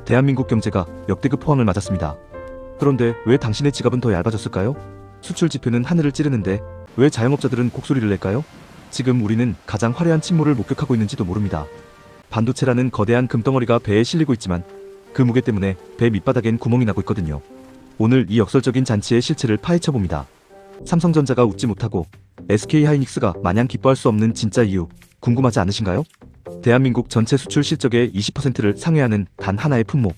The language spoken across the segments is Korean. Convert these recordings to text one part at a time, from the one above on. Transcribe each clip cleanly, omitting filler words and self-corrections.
대한민국 경제가 역대급 호황을 맞았습니다. 그런데 왜 당신의 지갑은 더 얇아졌을까요? 수출 지표는 하늘을 찌르는데 왜 자영업자들은 곡소리를 낼까요? 지금 우리는 가장 화려한 침몰을 목격하고 있는지도 모릅니다. 반도체라는 거대한 금덩어리가 배에 실리고 있지만 그 무게 때문에 배 밑바닥엔 구멍이 나고 있거든요. 오늘 이 역설적인 잔치의 실체를 파헤쳐봅니다. 삼성전자가 웃지 못하고 SK하이닉스가 마냥 기뻐할 수 없는 진짜 이유 궁금하지 않으신가요? 대한민국 전체 수출 실적의 20%를 상회하는 단 하나의 품목.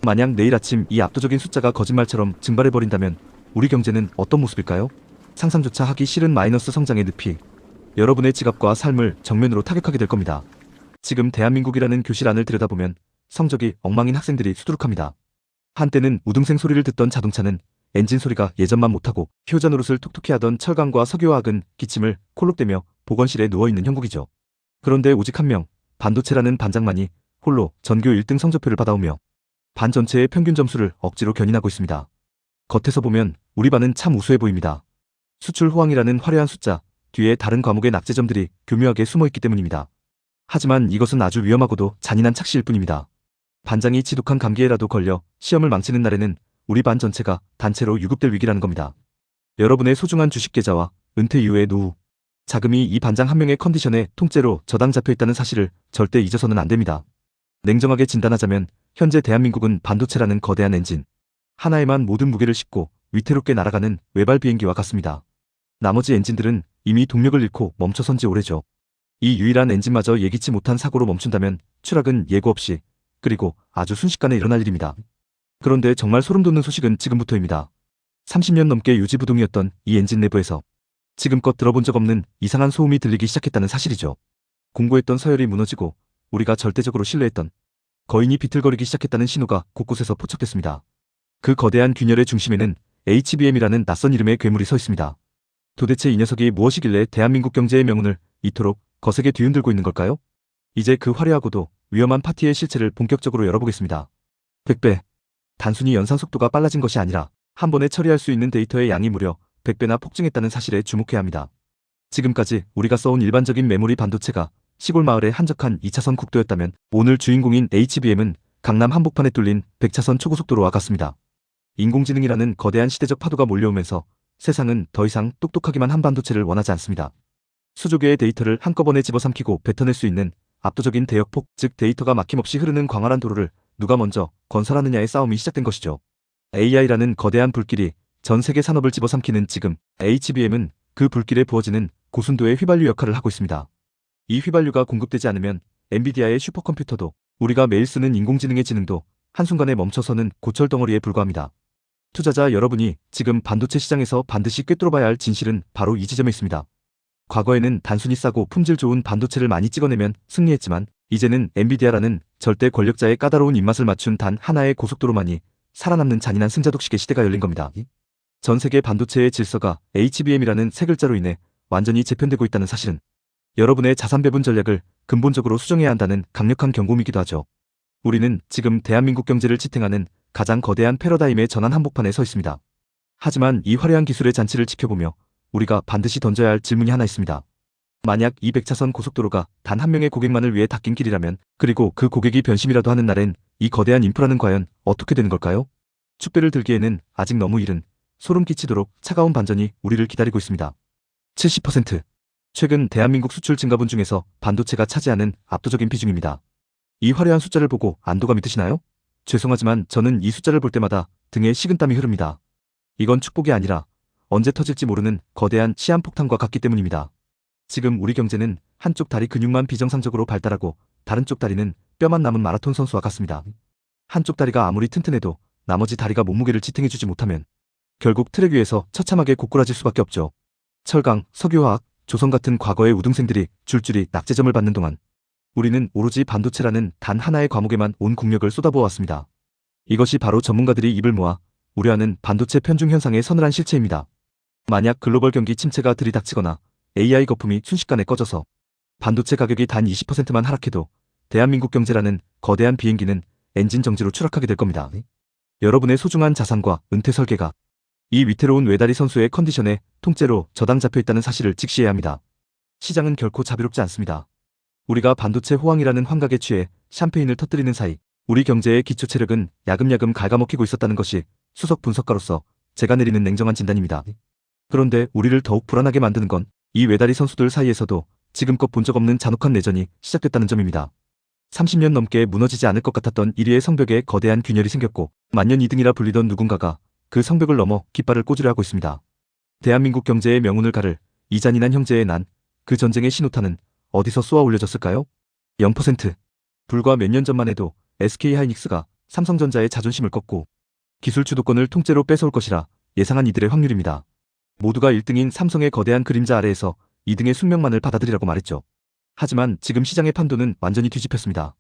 만약 내일 아침 이 압도적인 숫자가 거짓말처럼 증발해버린다면 우리 경제는 어떤 모습일까요? 상상조차 하기 싫은 마이너스 성장의 늪이 여러분의 지갑과 삶을 정면으로 타격하게 될 겁니다. 지금 대한민국이라는 교실 안을 들여다보면 성적이 엉망인 학생들이 수두룩합니다. 한때는 우등생 소리를 듣던 자동차는 엔진 소리가 예전만 못하고 효자 노릇을 톡톡히 하던 철강과 석유화학은 기침을 콜록대며 보건실에 누워있는 형국이죠. 그런데 오직 한 명, 반도체라는 반장만이 홀로 전교 1등 성적표를 받아오며 반 전체의 평균 점수를 억지로 견인하고 있습니다. 겉에서 보면 우리 반은 참 우수해 보입니다. 수출 호황이라는 화려한 숫자 뒤에 다른 과목의 낙제점들이 교묘하게 숨어있기 때문입니다. 하지만 이것은 아주 위험하고도 잔인한 착시일 뿐입니다. 반장이 지독한 감기에라도 걸려 시험을 망치는 날에는 우리 반 전체가 단체로 유급될 위기라는 겁니다. 여러분의 소중한 주식 계좌와 은퇴 이후의 노후, 자금이 이 반장 한 명의 컨디션에 통째로 저당 잡혀있다는 사실을 절대 잊어서는 안 됩니다. 냉정하게 진단하자면 현재 대한민국은 반도체라는 거대한 엔진 하나에만 모든 무게를 싣고 위태롭게 날아가는 외발 비행기와 같습니다. 나머지 엔진들은 이미 동력을 잃고 멈춰선 지 오래죠. 이 유일한 엔진마저 예기치 못한 사고로 멈춘다면 추락은 예고 없이 그리고 아주 순식간에 일어날 일입니다. 그런데 정말 소름 돋는 소식은 지금부터입니다. 30년 넘게 유지부동이었던 이 엔진 내부에서 지금껏 들어본 적 없는 이상한 소음이 들리기 시작했다는 사실이죠. 공고했던 서열이 무너지고 우리가 절대적으로 신뢰했던 거인이 비틀거리기 시작했다는 신호가 곳곳에서 포착됐습니다. 그 거대한 균열의 중심에는 HBM이라는 낯선 이름의 괴물이 서 있습니다. 도대체 이 녀석이 무엇이길래 대한민국 경제의 명운을 이토록 거세게 뒤흔들고 있는 걸까요? 이제 그 화려하고도 위험한 파티의 실체를 본격적으로 열어보겠습니다. 100배. 단순히 연산 속도가 빨라진 것이 아니라 한 번에 처리할 수 있는 데이터의 양이 무려 100배나 폭증했다는 사실에 주목해야 합니다. 지금까지 우리가 써온 일반적인 메모리 반도체가 시골 마을의 한적한 2차선 국도였다면 오늘 주인공인 HBM은 강남 한복판에 뚫린 100차선 초고속도로와 같습니다. 인공지능이라는 거대한 시대적 파도가 몰려오면서 세상은 더 이상 똑똑하기만 한 반도체를 원하지 않습니다. 수조 개의 데이터를 한꺼번에 집어삼키고 뱉어낼 수 있는 압도적인 대역폭, 즉 데이터가 막힘없이 흐르는 광활한 도로를 누가 먼저 건설하느냐의 싸움이 시작된 것이죠. AI라는 거대한 불길이 전 세계 산업을 집어삼키는 지금 HBM은 그 불길에 부어지는 고순도의 휘발유 역할을 하고 있습니다. 이 휘발유가 공급되지 않으면 엔비디아의 슈퍼컴퓨터도 우리가 매일 쓰는 인공지능의 지능도 한순간에 멈춰서는 고철덩어리에 불과합니다. 투자자 여러분이 지금 반도체 시장에서 반드시 꿰뚫어봐야 할 진실은 바로 이 지점에 있습니다. 과거에는 단순히 싸고 품질 좋은 반도체를 많이 찍어내면 승리했지만 이제는 엔비디아라는 절대 권력자의 까다로운 입맛을 맞춘 단 하나의 고속도로만이 살아남는 잔인한 승자독식의 시대가 열린 겁니다. 전 세계 반도체의 질서가 HBM이라는 세 글자로 인해 완전히 재편되고 있다는 사실은 여러분의 자산 배분 전략을 근본적으로 수정해야 한다는 강력한 경고이기도 하죠. 우리는 지금 대한민국 경제를 지탱하는 가장 거대한 패러다임의 전환 한복판에 서 있습니다. 하지만 이 화려한 기술의 잔치를 지켜보며 우리가 반드시 던져야 할 질문이 하나 있습니다. 만약 이 100차선 고속도로가 단 한 명의 고객만을 위해 닦인 길이라면 그리고 그 고객이 변심이라도 하는 날엔 이 거대한 인프라는 과연 어떻게 되는 걸까요? 축배를 들기에는 아직 너무 이른 소름 끼치도록 차가운 반전이 우리를 기다리고 있습니다. 70%. 최근 대한민국 수출 증가분 중에서 반도체가 차지하는 압도적인 비중입니다. 이 화려한 숫자를 보고 안도가 밑으시나요? 죄송하지만 저는 이 숫자를 볼 때마다 등에 식은땀이 흐릅니다. 이건 축복이 아니라 언제 터질지 모르는 거대한 시한폭탄과 같기 때문입니다. 지금 우리 경제는 한쪽 다리 근육만 비정상적으로 발달하고 다른 쪽 다리는 뼈만 남은 마라톤 선수와 같습니다. 한쪽 다리가 아무리 튼튼해도 나머지 다리가 몸무게를 지탱해주지 못하면 결국 트랙 위에서 처참하게 고꾸라질 수밖에 없죠. 철강, 석유화학, 조선 같은 과거의 우등생들이 줄줄이 낙제점을 받는 동안 우리는 오로지 반도체라는 단 하나의 과목에만 온 국력을 쏟아부어왔습니다. 이것이 바로 전문가들이 입을 모아 우려하는 반도체 편중 현상의 서늘한 실체입니다. 만약 글로벌 경기 침체가 들이닥치거나 AI 거품이 순식간에 꺼져서 반도체 가격이 단 20%만 하락해도 대한민국 경제라는 거대한 비행기는 엔진 정지로 추락하게 될 겁니다. 여러분의 소중한 자산과 은퇴 설계가 이 위태로운 외다리 선수의 컨디션에 통째로 저당 잡혀있다는 사실을 직시해야 합니다. 시장은 결코 자비롭지 않습니다. 우리가 반도체 호황이라는 환각에 취해 샴페인을 터뜨리는 사이 우리 경제의 기초 체력은 야금야금 갉아먹히고 있었다는 것이 수석 분석가로서 제가 내리는 냉정한 진단입니다. 그런데 우리를 더욱 불안하게 만드는 건 이 외다리 선수들 사이에서도 지금껏 본 적 없는 잔혹한 내전이 시작됐다는 점입니다. 30년 넘게 무너지지 않을 것 같았던 1위의 성벽에 거대한 균열이 생겼고 만년 2등이라 불리던 누군가가 그 성벽을 넘어 깃발을 꽂으려 하고 있습니다. 대한민국 경제의 명운을 가를 이 잔인한 형제의 난, 그 전쟁의 신호탄은 어디서 쏘아 올려졌을까요? 0%. 불과 몇 년 전만 해도 SK하이닉스가 삼성전자의 자존심을 꺾고 기술 주도권을 통째로 뺏어올 것이라 예상한 이들의 확률입니다. 모두가 1등인 삼성의 거대한 그림자 아래에서 2등의 숙명만을 받아들이라고 말했죠. 하지만 지금 시장의 판도는 완전히 뒤집혔습니다.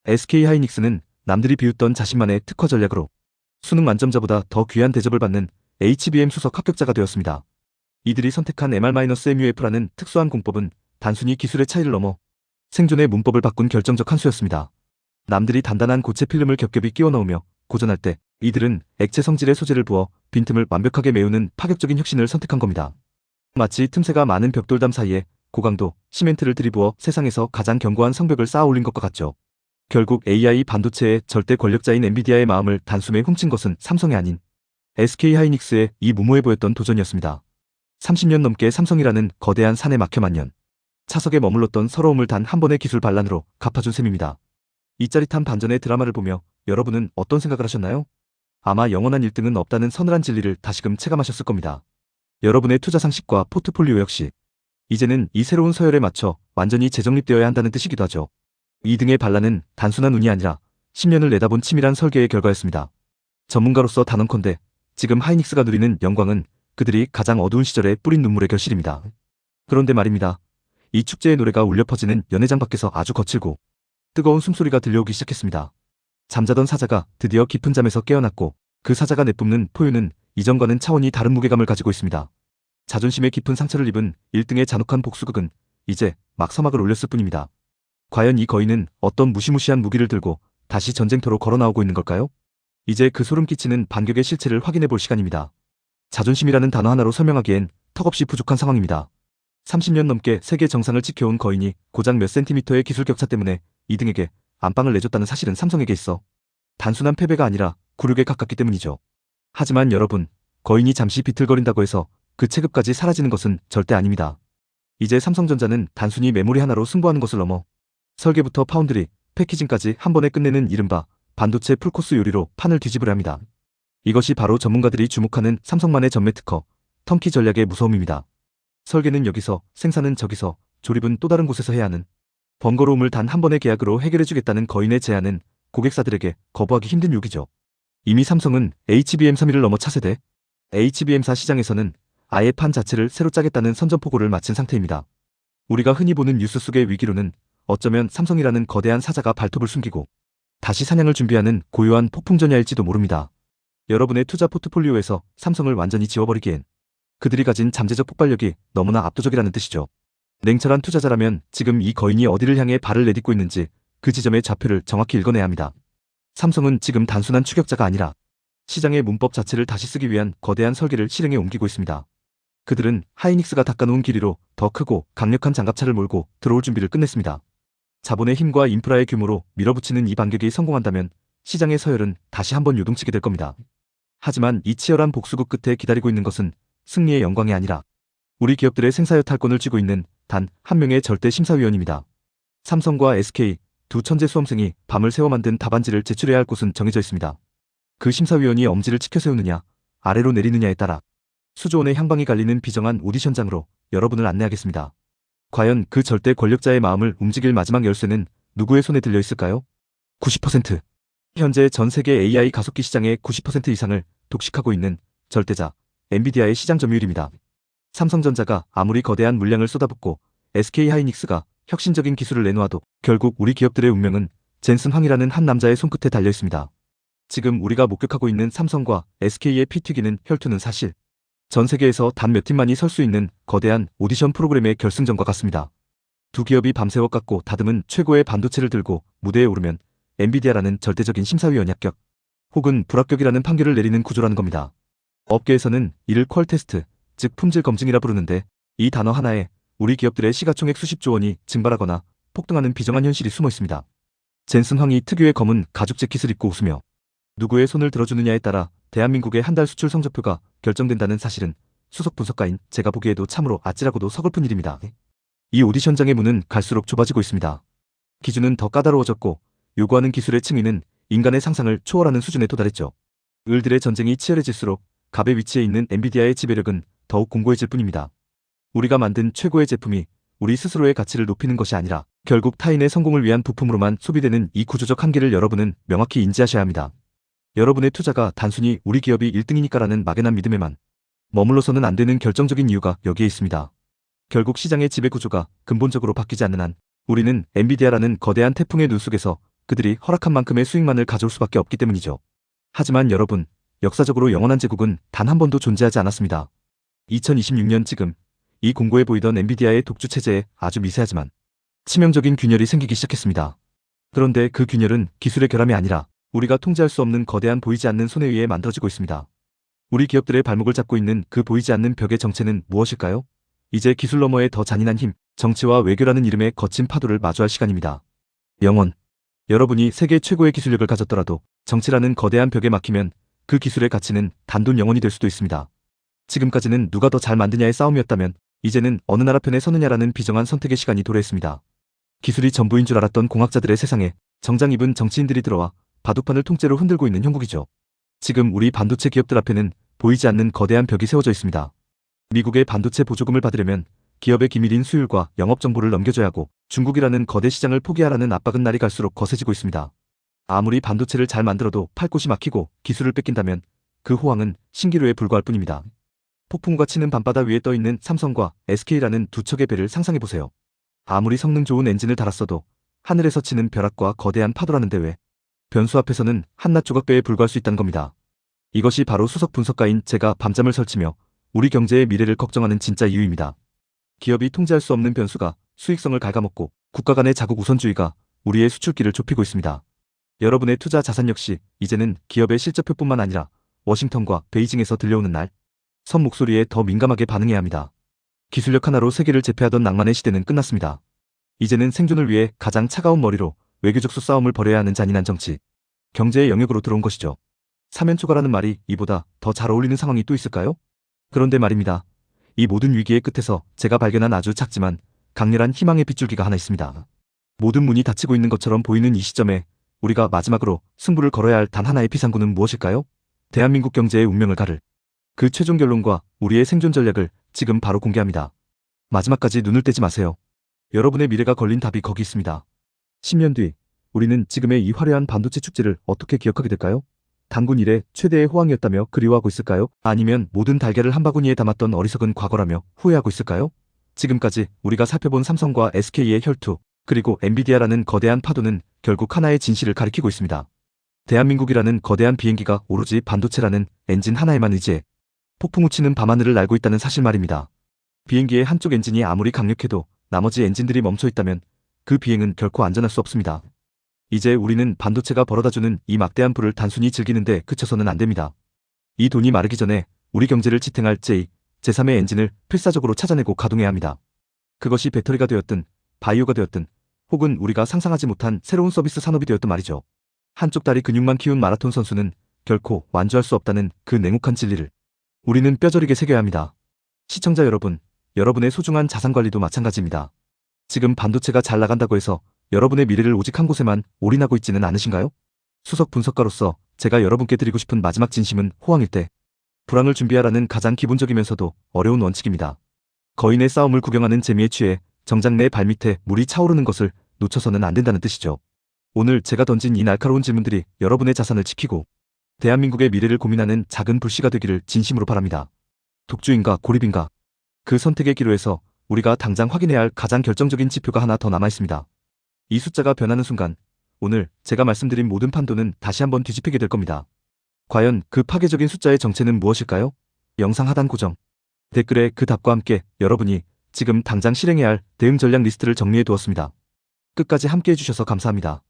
SK하이닉스는 남들이 비웃던 자신만의 특화 전략으로 수능 만점자보다 더 귀한 대접을 받는 HBM 수석 합격자가 되었습니다. 이들이 선택한 MR-MUF라는 특수한 공법은 단순히 기술의 차이를 넘어 생존의 문법을 바꾼 결정적 한 수였습니다. 남들이 단단한 고체 필름을 겹겹이 끼워 넣으며 고전할 때 이들은 액체 성질의 소재를 부어 빈틈을 완벽하게 메우는 파격적인 혁신을 선택한 겁니다. 마치 틈새가 많은 벽돌담 사이에 고강도 시멘트를 들이부어 세상에서 가장 견고한 성벽을 쌓아 올린 것과 같죠. 결국 AI 반도체의 절대 권력자인 엔비디아의 마음을 단숨에 훔친 것은 삼성이 아닌 SK하이닉스의 이 무모해 보였던 도전이었습니다. 30년 넘게 삼성이라는 거대한 산에 막혀 만년 차석에 머물렀던 서러움을 단 한 번의 기술 반란으로 갚아준 셈입니다. 이 짜릿한 반전의 드라마를 보며 여러분은 어떤 생각을 하셨나요? 아마 영원한 1등은 없다는 서늘한 진리를 다시금 체감하셨을 겁니다. 여러분의 투자 상식과 포트폴리오 역시 이제는 이 새로운 서열에 맞춰 완전히 재정립되어야 한다는 뜻이기도 하죠. 2등의 반란은 단순한 운이 아니라 10년을 내다본 치밀한 설계의 결과였습니다. 전문가로서 단언컨대 지금 하이닉스가 누리는 영광은 그들이 가장 어두운 시절에 뿌린 눈물의 결실입니다. 그런데 말입니다. 이 축제의 노래가 울려 퍼지는 연회장 밖에서 아주 거칠고 뜨거운 숨소리가 들려오기 시작했습니다. 잠자던 사자가 드디어 깊은 잠에서 깨어났고 그 사자가 내뿜는 포유는 이전과는 차원이 다른 무게감을 가지고 있습니다. 자존심에 깊은 상처를 입은 1등의 잔혹한 복수극은 이제 막 서막을 올렸을 뿐입니다. 과연 이 거인은 어떤 무시무시한 무기를 들고 다시 전쟁터로 걸어나오고 있는 걸까요? 이제 그 소름 끼치는 반격의 실체를 확인해 볼 시간입니다. 자존심이라는 단어 하나로 설명하기엔 턱없이 부족한 상황입니다. 30년 넘게 세계 정상을 지켜온 거인이 고작 몇 센티미터의 기술 격차 때문에 2등에게 안방을 내줬다는 사실은 삼성에게 있어 단순한 패배가 아니라 굴욕에 가깝기 때문이죠. 하지만 여러분, 거인이 잠시 비틀거린다고 해서 그 체급까지 사라지는 것은 절대 아닙니다. 이제 삼성전자는 단순히 메모리 하나로 승부하는 것을 넘어 설계부터 파운드리, 패키징까지 한 번에 끝내는 이른바 반도체 풀코스 요리로 판을 뒤집으려 합니다. 이것이 바로 전문가들이 주목하는 삼성만의 전매 특허, 턴키 전략의 무서움입니다. 설계는 여기서, 생산은 저기서, 조립은 또 다른 곳에서 해야 하는 번거로움을 단 한 번의 계약으로 해결해주겠다는 거인의 제안은 고객사들에게 거부하기 힘든 욕이죠. 이미 삼성은 HBM3를 넘어 차세대 HBM4 시장에서는 아예 판 자체를 새로 짜겠다는 선전포고를 마친 상태입니다. 우리가 흔히 보는 뉴스 속의 위기로는 어쩌면 삼성이라는 거대한 사자가 발톱을 숨기고 다시 사냥을 준비하는 고요한 폭풍전야일지도 모릅니다. 여러분의 투자 포트폴리오에서 삼성을 완전히 지워버리기엔 그들이 가진 잠재적 폭발력이 너무나 압도적이라는 뜻이죠. 냉철한 투자자라면 지금 이 거인이 어디를 향해 발을 내딛고 있는지 그 지점의 좌표를 정확히 읽어내야 합니다. 삼성은 지금 단순한 추격자가 아니라 시장의 문법 자체를 다시 쓰기 위한 거대한 설계를 실행에 옮기고 있습니다. 그들은 하이닉스가 닦아놓은 길이로 더 크고 강력한 장갑차를 몰고 들어올 준비를 끝냈습니다. 자본의 힘과 인프라의 규모로 밀어붙이는 이 반격이 성공한다면 시장의 서열은 다시 한번 요동치게 될 겁니다. 하지만 이 치열한 복수극 끝에 기다리고 있는 것은 승리의 영광이 아니라 우리 기업들의 생사여 탈권을 쥐고 있는 단 한 명의 절대 심사위원입니다. 삼성과 SK 두 천재 수험생이 밤을 새워 만든 답안지를 제출해야 할 곳은 정해져 있습니다. 그 심사위원이 엄지를 치켜 세우느냐 아래로 내리느냐에 따라 수조원의 향방이 갈리는 비정한 오디션장으로 여러분을 안내하겠습니다. 과연 그 절대 권력자의 마음을 움직일 마지막 열쇠는 누구의 손에 들려 있을까요? 90%. 현재 전 세계 AI 가속기 시장의 90% 이상을 독식하고 있는 절대자 엔비디아의 시장 점유율입니다. 삼성전자가 아무리 거대한 물량을 쏟아붓고 SK하이닉스가 혁신적인 기술을 내놓아도 결국 우리 기업들의 운명은 젠슨 황이라는 한 남자의 손끝에 달려 있습니다. 지금 우리가 목격하고 있는 삼성과 SK의 피 튀기는 혈투는 사실 전 세계에서 단 몇 팀만이 설 수 있는 거대한 오디션 프로그램의 결승전과 같습니다. 두 기업이 밤새워 깎고 다듬은 최고의 반도체를 들고 무대에 오르면 엔비디아라는 절대적인 심사위원이 합격 혹은 불합격이라는 판결을 내리는 구조라는 겁니다. 업계에서는 이를 퀄 테스트, 즉 품질 검증이라 부르는데 이 단어 하나에 우리 기업들의 시가총액 수십조 원이 증발하거나 폭등하는 비정한 현실이 숨어 있습니다. 젠슨황이 특유의 검은 가죽 재킷을 입고 웃으며 누구의 손을 들어주느냐에 따라 대한민국의 한 달 수출 성적표가 결정된다는 사실은 수석 분석가인 제가 보기에도 참으로 아찔하고도 서글픈 일입니다. 이 오디션장의 문은 갈수록 좁아지고 있습니다. 기준은 더 까다로워졌고 요구하는 기술의 층위는 인간의 상상을 초월하는 수준에 도달했죠. 을들의 전쟁이 치열해질수록 갑의 위치에 있는 엔비디아의 지배력은 더욱 공고해질 뿐입니다. 우리가 만든 최고의 제품이 우리 스스로의 가치를 높이는 것이 아니라 결국 타인의 성공을 위한 부품으로만 소비되는 이 구조적 한계를 여러분은 명확히 인지하셔야 합니다. 여러분의 투자가 단순히 우리 기업이 1등이니까라는 막연한 믿음에만 머물러서는 안 되는 결정적인 이유가 여기에 있습니다. 결국 시장의 지배 구조가 근본적으로 바뀌지 않는 한 우리는 엔비디아라는 거대한 태풍의 눈 속에서 그들이 허락한 만큼의 수익만을 가져올 수밖에 없기 때문이죠. 하지만 여러분, 역사적으로 영원한 제국은 단 한 번도 존재하지 않았습니다. 2026년 지금 이 공고해 보이던 엔비디아의 독주 체제에 아주 미세하지만 치명적인 균열이 생기기 시작했습니다. 그런데 그 균열은 기술의 결함이 아니라 우리가 통제할 수 없는 거대한 보이지 않는 손에 의해 만들어지고 있습니다. 우리 기업들의 발목을 잡고 있는 그 보이지 않는 벽의 정체는 무엇일까요? 이제 기술 너머의 더 잔인한 힘, 정치와 외교라는 이름의 거친 파도를 마주할 시간입니다. 영원. 여러분이 세계 최고의 기술력을 가졌더라도 정치라는 거대한 벽에 막히면 그 기술의 가치는 단돈 영원이 될 수도 있습니다. 지금까지는 누가 더 잘 만드냐의 싸움이었다면 이제는 어느 나라 편에 서느냐라는 비정한 선택의 시간이 도래했습니다. 기술이 전부인 줄 알았던 공학자들의 세상에 정장 입은 정치인들이 들어와 바둑판을 통째로 흔들고 있는 형국이죠. 지금 우리 반도체 기업들 앞에는 보이지 않는 거대한 벽이 세워져 있습니다. 미국의 반도체 보조금을 받으려면 기업의 기밀인 수율과 영업 정보를 넘겨줘야 하고 중국이라는 거대 시장을 포기하라는 압박은 날이 갈수록 거세지고 있습니다. 아무리 반도체를 잘 만들어도 팔 곳이 막히고 기술을 뺏긴다면 그 호황은 신기루에 불과할 뿐입니다. 폭풍우가 치는 밤바다 위에 떠있는 삼성과 SK라는 두 척의 배를 상상해보세요. 아무리 성능 좋은 엔진을 달았어도 하늘에서 치는 벼락과 거대한 파도라는데 왜 변수 앞에서는 한낱 조각배에 불과할 수 있다는 겁니다. 이것이 바로 수석 분석가인 제가 밤잠을 설치며 우리 경제의 미래를 걱정하는 진짜 이유입니다. 기업이 통제할 수 없는 변수가 수익성을 갉아먹고 국가 간의 자국 우선주의가 우리의 수출길을 좁히고 있습니다. 여러분의 투자 자산 역시 이제는 기업의 실적표뿐만 아니라 워싱턴과 베이징에서 들려오는 날 선 목소리에 더 민감하게 반응해야 합니다. 기술력 하나로 세계를 제패하던 낭만의 시대는 끝났습니다. 이제는 생존을 위해 가장 차가운 머리로 외교적 수싸움을 벌여야 하는 잔인한 정치, 경제의 영역으로 들어온 것이죠. 사면초가라는 말이 이보다 더 잘 어울리는 상황이 또 있을까요? 그런데 말입니다. 이 모든 위기의 끝에서 제가 발견한 아주 작지만 강렬한 희망의 빗줄기가 하나 있습니다. 모든 문이 닫히고 있는 것처럼 보이는 이 시점에 우리가 마지막으로 승부를 걸어야 할 단 하나의 피상구는 무엇일까요? 대한민국 경제의 운명을 가를 그 최종 결론과 우리의 생존 전략을 지금 바로 공개합니다. 마지막까지 눈을 떼지 마세요. 여러분의 미래가 걸린 답이 거기 있습니다. 10년 뒤 우리는 지금의 이 화려한 반도체 축제를 어떻게 기억하게 될까요? 단군 이래 최대의 호황이었다며 그리워하고 있을까요? 아니면 모든 달걀을 한 바구니에 담았던 어리석은 과거라며 후회하고 있을까요? 지금까지 우리가 살펴본 삼성과 SK의 혈투, 그리고 엔비디아라는 거대한 파도는 결국 하나의 진실을 가리키고 있습니다. 대한민국이라는 거대한 비행기가 오로지 반도체라는 엔진 하나에만 의지해 폭풍우 치는 밤하늘을 날고 있다는 사실 말입니다. 비행기의 한쪽 엔진이 아무리 강력해도 나머지 엔진들이 멈춰 있다면 그 비행은 결코 안전할 수 없습니다. 이제 우리는 반도체가 벌어다주는 이 막대한 불을 단순히 즐기는데 그쳐서는 안 됩니다. 이 돈이 마르기 전에 우리 경제를 지탱할 제3의 엔진을 필사적으로 찾아내고 가동해야 합니다. 그것이 배터리가 되었든 바이오가 되었든 혹은 우리가 상상하지 못한 새로운 서비스 산업이 되었든 말이죠. 한쪽 다리 근육만 키운 마라톤 선수는 결코 완주할 수 없다는 그 냉혹한 진리를 우리는 뼈저리게 새겨야 합니다. 시청자 여러분, 여러분의 소중한 자산 관리도 마찬가지입니다. 지금 반도체가 잘 나간다고 해서 여러분의 미래를 오직 한 곳에만 올인하고 있지는 않으신가요? 수석 분석가로서 제가 여러분께 드리고 싶은 마지막 진심은 호황일 때 불황을 준비하라는 가장 기본적이면서도 어려운 원칙입니다. 거인의 싸움을 구경하는 재미에 취해 정작 내 발밑에 물이 차오르는 것을 놓쳐서는 안 된다는 뜻이죠. 오늘 제가 던진 이 날카로운 질문들이 여러분의 자산을 지키고 대한민국의 미래를 고민하는 작은 불씨가 되기를 진심으로 바랍니다. 독주인가 고립인가? 그 선택의 기로에서 우리가 당장 확인해야 할 가장 결정적인 지표가 하나 더 남아있습니다. 이 숫자가 변하는 순간 오늘 제가 말씀드린 모든 판도는 다시 한번 뒤집히게 될 겁니다. 과연 그 파괴적인 숫자의 정체는 무엇일까요? 영상 하단 고정 댓글에 그 답과 함께 여러분이 지금 당장 실행해야 할 대응 전략 리스트를 정리해 두었습니다. 끝까지 함께 해주셔서 감사합니다.